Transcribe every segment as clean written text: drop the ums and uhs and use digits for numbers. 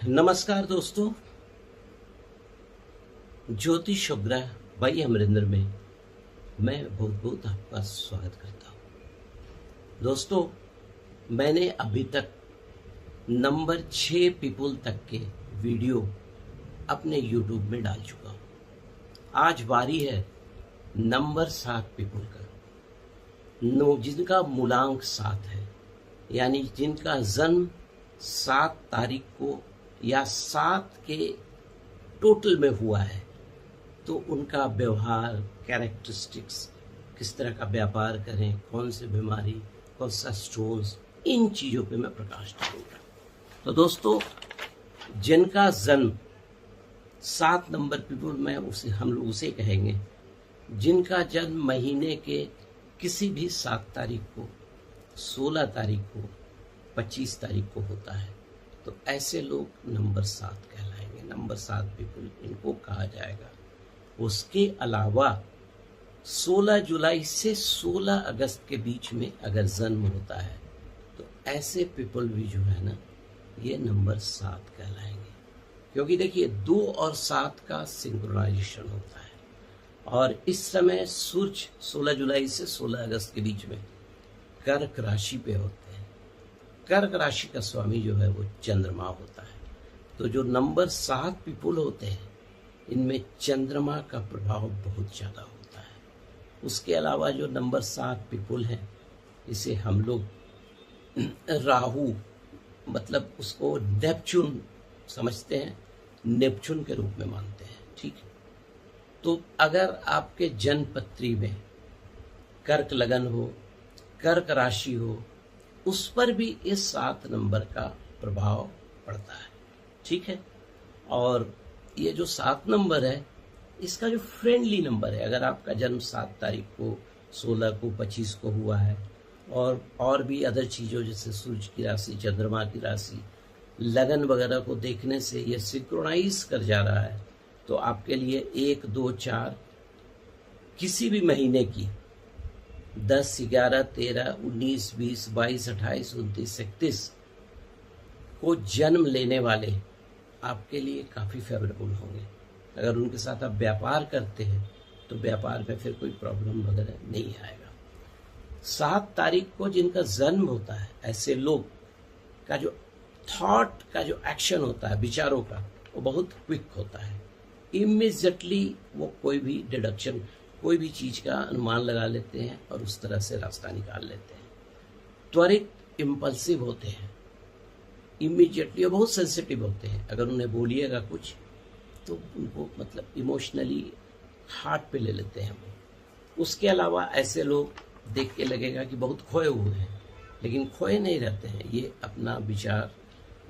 नमस्कार दोस्तों, ज्योतिष उपग्रह बाई अमरिंदर में मैं बहुत बहुत आपका स्वागत करता हूँ। दोस्तों, मैंने अभी तक नंबर 6 पीपल तक के वीडियो अपने YouTube में डाल चुका हूँ। आज बारी है नंबर 7 पीपल का, जिनका मूलांक 7 है, यानी जिनका जन्म 7 तारीख को या 7 के टोटल में हुआ है। तो उनका व्यवहार, कैरेक्टरिस्टिक्स, किस तरह का व्यापार करें, कौन सी बीमारी, कौन सा स्टोन्स, इन चीज़ों पे मैं प्रकाश डालूंगा। तो दोस्तों, जिनका जन्म 7 नंबर पीपल में हम लोग उसे कहेंगे जिनका जन्म महीने के किसी भी 7 तारीख को, 16 तारीख को, 25 तारीख को होता है, तो ऐसे लोग नंबर 7 कहलाएंगे। नंबर 7 पीपल इनको कहा जाएगा। उसके अलावा 16 जुलाई से 16 अगस्त के बीच में अगर जन्म होता है तो ऐसे पीपल भी जो है ना, ये नंबर 7 कहलाएंगे। क्योंकि देखिए 2 और 7 का सिंक्रोनाइजेशन होता है और इस समय सूर्य 16 जुलाई से 16 अगस्त के बीच में कर्क राशि पे होते हैं। कर्क राशि का स्वामी जो है वो चंद्रमा होता है। तो जो नंबर 7 पीपल होते हैं, इनमें चंद्रमा का प्रभाव बहुत ज़्यादा होता है। उसके अलावा जो नंबर 7 पीपल हैं, इसे हम लोग राहु, मतलब उसको नेपच्यून समझते हैं, नेपच्यून के रूप में मानते हैं। ठीक है, तो अगर आपके जन्म पत्री में कर्क लगन हो, कर्क राशि हो, उस पर भी इस 7 नंबर का प्रभाव पड़ता है। ठीक है, और ये जो 7 नंबर है, इसका जो फ्रेंडली नंबर है, अगर आपका जन्म 7 तारीख को, 16 को, 25 को हुआ है और भी अदर चीज़ों जैसे सूर्य की राशि, चंद्रमा की राशि, लगन वगैरह को देखने से ये सिंक्रोनाइज कर जा रहा है, तो आपके लिए 1, 2, 4 किसी भी महीने की 10, 11, 13, 19, 20, 22, 28, 29, 31 को जन्म लेने वाले आपके लिए काफ़ी फेवरेबल होंगे। अगर उनके साथ आप व्यापार करते हैं तो व्यापार में फिर कोई प्रॉब्लम वगैरह नहीं आएगा। 7 तारीख को जिनका जन्म होता है, ऐसे लोग का जो थॉट का जो एक्शन होता है, विचारों का, वो बहुत क्विक होता है। इमीडिएटली वो कोई भी डिडक्शन, कोई भी चीज़ का अनुमान लगा लेते हैं और उस तरह से रास्ता निकाल लेते हैं। त्वरित, इम्पल्सिव होते हैं, इमीडिएटली, और बहुत सेंसिटिव होते हैं। अगर उन्हें बोलिएगा कुछ तो उनको मतलब इमोशनली हार्ट पे ले लेते हैं वो। उसके अलावा ऐसे लोग देख के लगेगा कि बहुत खोए हुए हैं, लेकिन खोए नहीं रहते हैं। ये अपना विचार,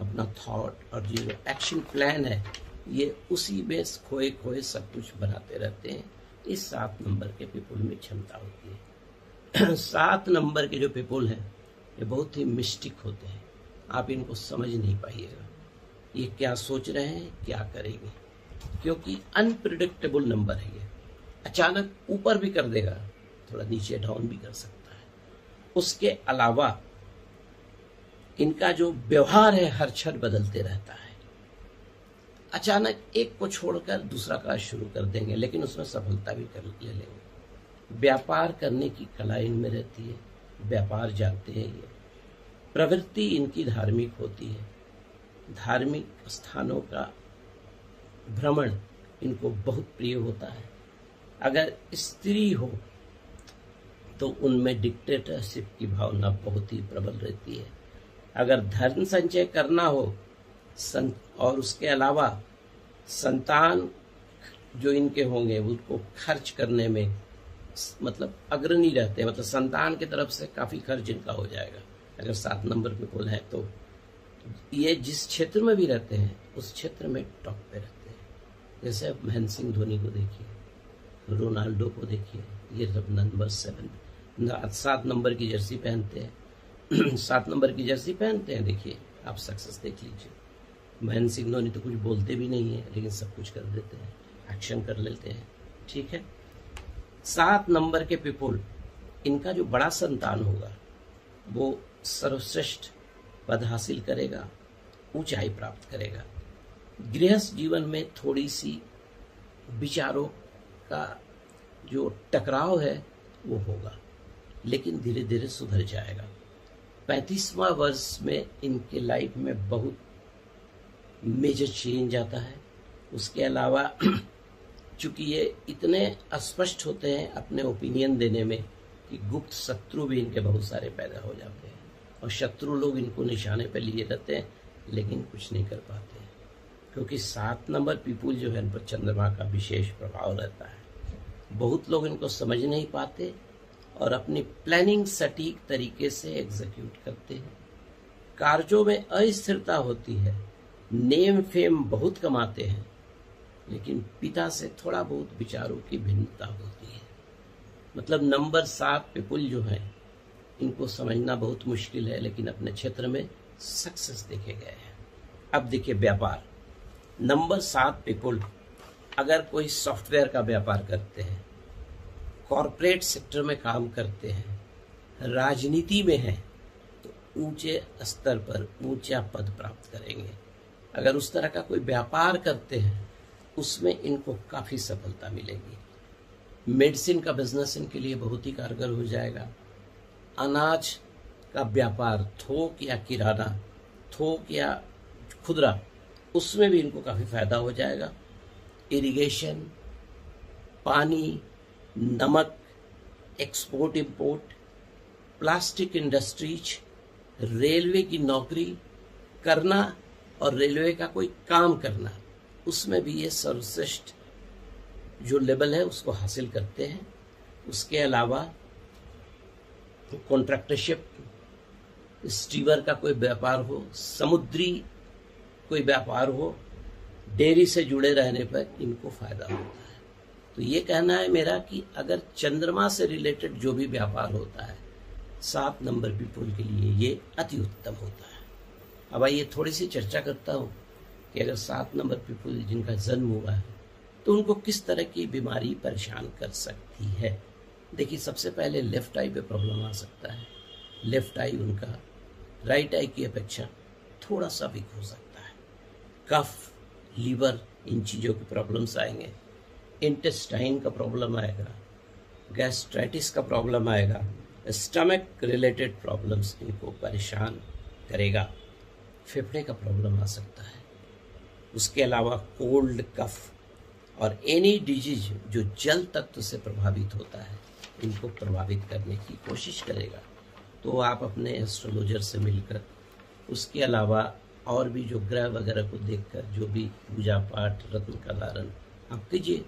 अपना थॉट और जो एक्शन प्लान है, ये उसी में खोए खोए सब कुछ बनाते रहते हैं। इस 7 नंबर के पीपल में क्षमता होती है। 7 नंबर के जो पीपल हैं, ये बहुत ही मिस्टिक होते हैं। आप इनको समझ नहीं पाइएगा, ये क्या सोच रहे हैं, क्या करेंगे, क्योंकि अनप्रिडिक्टेबल नंबर है। ये अचानक ऊपर भी कर देगा, थोड़ा नीचे डाउन भी कर सकता है। उसके अलावा इनका जो व्यवहार है, हर क्षण बदलते रहता है। अचानक एक को छोड़कर दूसरा कार्य शुरू कर देंगे, लेकिन उसमें सफलता भी कर ले लेंगे। व्यापार करने की कला इनमें रहती है, व्यापार जानते हैं ये। प्रवृत्ति इनकी धार्मिक होती है, धार्मिक स्थानों का भ्रमण इनको बहुत प्रिय होता है। अगर स्त्री हो तो उनमें डिक्टेटरशिप की भावना बहुत ही प्रबल रहती है। अगर धन संचय करना हो और उसके अलावा संतान जो इनके होंगे, उनको खर्च करने में मतलब अग्रणी रहते हैं, मतलब संतान की तरफ से काफ़ी खर्च इनका हो जाएगा। अगर 7 नंबर पे कुल है तो ये जिस क्षेत्र में भी रहते हैं, उस क्षेत्र में टॉप पे रहते हैं। जैसे आप महेंद्र सिंह धोनी को देखिए, रोनाल्डो को देखिए, ये सब नंबर 7 नंबर की जर्सी पहनते हैं। 7 नंबर की जर्सी पहनते हैं, देखिए आप सक्सेस देख लीजिए। महेंद्र सिंह धोनी तो कुछ बोलते भी नहीं है, लेकिन सब कुछ कर देते हैं, एक्शन कर लेते हैं। ठीक है, 7 नंबर के पीपल, इनका जो बड़ा संतान होगा वो सर्वश्रेष्ठ पद हासिल करेगा, ऊंचाई प्राप्त करेगा। गृहस्थ जीवन में थोड़ी सी विचारों का जो टकराव है वो होगा, लेकिन धीरे धीरे सुधर जाएगा। 35वां वर्ष में इनके लाइफ में बहुत मेजर चेंज आता है। उसके अलावा चूंकि ये इतने स्पष्ट होते हैं अपने ओपिनियन देने में कि गुप्त शत्रु भी इनके बहुत सारे पैदा हो जाते हैं, और शत्रु लोग इनको निशाने पर लिए रहते हैं लेकिन कुछ नहीं कर पाते, क्योंकि 7 नंबर पीपुल जो है इन पर चंद्रमा का विशेष प्रभाव रहता है। बहुत लोग इनको समझ नहीं पाते और अपनी प्लानिंग सटीक तरीके से एग्जीक्यूट करते हैं। कार्यों में अस्थिरता होती है, नेम फेम बहुत कमाते हैं, लेकिन पिता से थोड़ा बहुत विचारों की भिन्नता होती है। मतलब नंबर 7 पीपुल जो है इनको समझना बहुत मुश्किल है, लेकिन अपने क्षेत्र में सक्सेस देखे गए हैं। अब देखिए व्यापार, नंबर 7 पीपुल अगर कोई सॉफ्टवेयर का व्यापार करते हैं, कॉरपोरेट सेक्टर में काम करते हैं, राजनीति में हैं, तो ऊंचे स्तर पर ऊंचा पद प्राप्त करेंगे। अगर उस तरह का कोई व्यापार करते हैं उसमें इनको काफ़ी सफलता मिलेगी। मेडिसिन का बिजनेस इनके लिए बहुत ही कारगर हो जाएगा। अनाज का व्यापार, थोक या किराना, थोक या खुदरा, उसमें भी इनको काफ़ी फायदा हो जाएगा। इरिगेशन, पानी, नमक, export import, plastic industries, railway की नौकरी करना और रेलवे का कोई काम करना, उसमें भी ये सर्वश्रेष्ठ जो लेवल है उसको हासिल करते हैं। उसके अलावा कॉन्ट्रैक्टरशिप, स्टीवर का कोई व्यापार हो, समुद्री कोई व्यापार हो, डेयरी से जुड़े रहने पर इनको फायदा होता है। तो ये कहना है मेरा कि अगर चंद्रमा से रिलेटेड जो भी व्यापार होता है 7 नंबर पीपुल के लिए ये अति उत्तम होता है। अब आइए थोड़ी सी चर्चा करता हूँ कि अगर 7 नंबर पीपुल जिनका जन्म हुआ है तो उनको किस तरह की बीमारी परेशान कर सकती है। देखिए सबसे पहले लेफ्ट आई पे प्रॉब्लम आ सकता है। लेफ्ट आई उनका राइट आई की अपेक्षा थोड़ा सा वीक हो सकता है। कफ, लीवर, इन चीज़ों की प्रॉब्लम्स आएंगे। इंटेस्टाइन का प्रॉब्लम आएगा, गैस्ट्राइटिस का प्रॉब्लम आएगा, स्टमक रिलेटेड प्रॉब्लम्स इनको परेशान करेगा। फेफड़े का प्रॉब्लम आ सकता है। उसके अलावा कोल्ड, कफ और एनी डिजीज जो जल तत्व से प्रभावित होता है इनको प्रभावित करने की कोशिश करेगा। तो आप अपने एस्ट्रोलॉजर से मिलकर, उसके अलावा और भी जो ग्रह वगैरह को देखकर जो भी पूजा पाठ, रत्न का धारण आप कीजिए,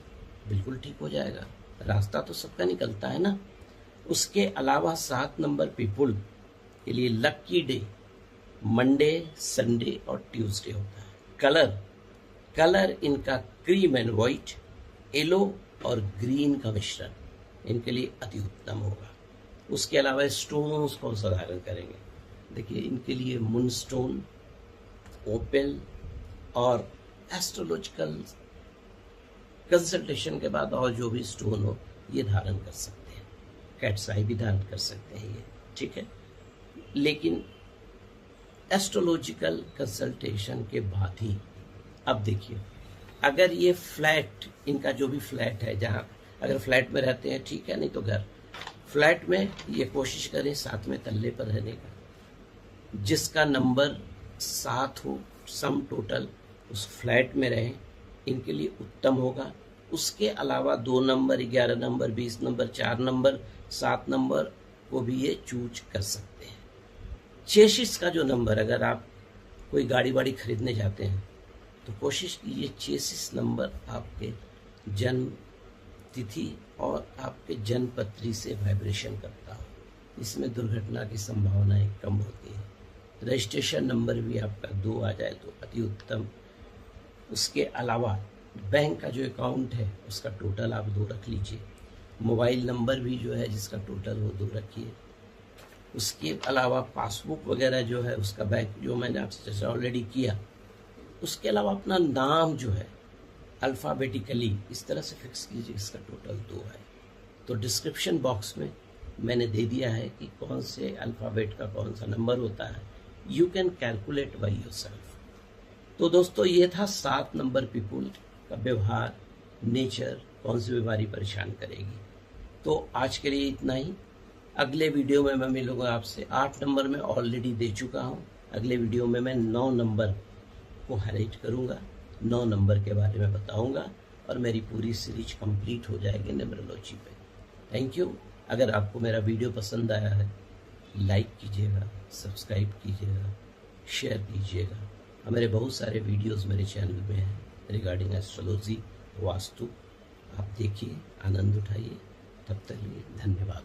बिल्कुल ठीक हो जाएगा। रास्ता तो सबका निकलता है ना। उसके अलावा 7 नंबर पीपुल के लिए लकी डे मंडे, संडे और ट्यूसडे होता है। कलर इनका क्रीम एंड वाइट, येलो और ग्रीन का मिश्रण इनके लिए अति उत्तम होगा। उसके अलावा स्टोन्स कौन सा धारण करेंगे, देखिए इनके लिए मून स्टोन, ओपेल और एस्ट्रोलॉजिकल कंसल्टेशन के बाद और जो भी स्टोन हो ये धारण कर सकते हैं। कैट्स आई भी धारण कर सकते हैं ये, ठीक है। लेकिन एस्ट्रोलॉजिकल कंसल्टेशन के बाद ही, अब देखिए अगर ये फ्लैट, इनका जो भी फ्लैट है, जहाँ अगर फ्लैट में रहते हैं ठीक है, नहीं तो घर, फ्लैट में ये कोशिश करें 7वें तल्ले पर रहने का। जिसका नंबर 7 हो सम टोटल, उस फ्लैट में रहें, इनके लिए उत्तम होगा। उसके अलावा 2 number, 11 number, 20 number, 4 number, 7 number को भी ये चूज कर सकते हैं। चेसिस का जो नंबर, अगर आप कोई गाड़ी वाड़ी खरीदने जाते हैं तो कोशिश कीजिए चेसिस नंबर आपके जन्म तिथि और आपके जन्म पत्री से वाइब्रेशन करता हो, इसमें दुर्घटना की संभावनाएं कम होती है। रजिस्ट्रेशन नंबर भी आपका 2 आ जाए तो अति उत्तम। उसके अलावा बैंक का जो अकाउंट है उसका टोटल आप 2 रख लीजिए। मोबाइल नंबर भी जो है जिसका टोटल वो 2 रखिए। उसके अलावा पासबुक वगैरह जो है उसका बैंक, जो मैंने आपसे चर्चा ऑलरेडी किया। उसके अलावा अपना नाम जो है अल्फ़ाबेटिकली इस तरह से फिक्स कीजिए, इसका टोटल 2 है। तो डिस्क्रिप्शन बॉक्स में मैंने दे दिया है कि कौन से अल्फ़ाबेट का कौन सा नंबर होता है। You can calculate by yourself. तो दोस्तों ये था 7 नंबर पीपुल का व्यवहार, नेचर, कौन सी बीमारी परेशान करेगी। तो आज के लिए इतना ही। अगले वीडियो में मैं मिलूंगा आपसे। 8 नंबर में ऑलरेडी दे चुका हूँ। अगले वीडियो में मैं 9 नंबर को हाईलाइट करूंगा, 9 नंबर के बारे में बताऊंगा और मेरी पूरी सीरीज कंप्लीट हो जाएगी न्यूमरोलॉजी पे। Thank you. अगर आपको मेरा वीडियो पसंद आया है, लाइक कीजिएगा, सब्सक्राइब कीजिएगा, शेयर कीजिएगा। हमारे बहुत सारे वीडियोस मेरे चैनल में हैं रिगार्डिंग एस्ट्रोलॉजी, वास्तु। आप देखिए, आनंद उठाइए। तब तक के लिए धन्यवाद।